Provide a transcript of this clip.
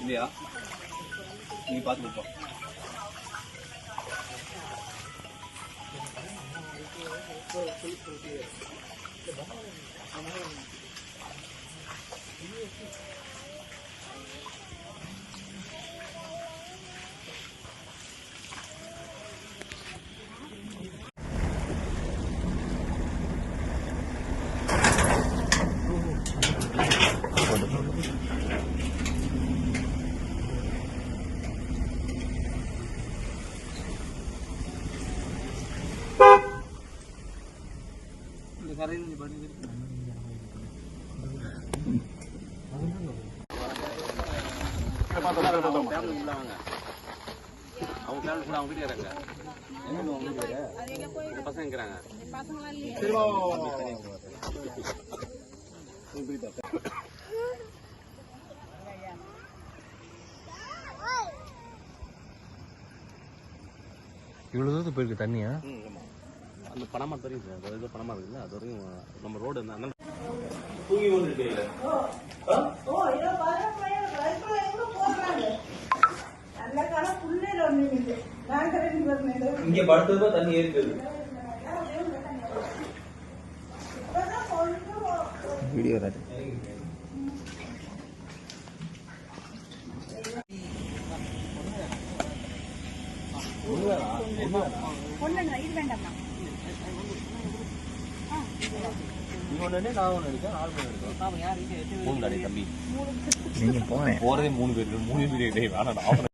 இல்லையா? நீ பார்த்து கொடுப்பா. இவ்வளவு தூரத்துக்கு போயிருக்கு தண்ணியா? அந்த பணமா தெரியும் சார், அது பணமா இருக்குல்ல, அது வரையும் நம்ம ரோடு தூங்கி வந்துட்டு இங்க படுத்தப்ப தண்ணி ஏறிட்டு வீடியோ தம்பி நீங்க போறேன் போறதே 3 பேர் வேணாம்.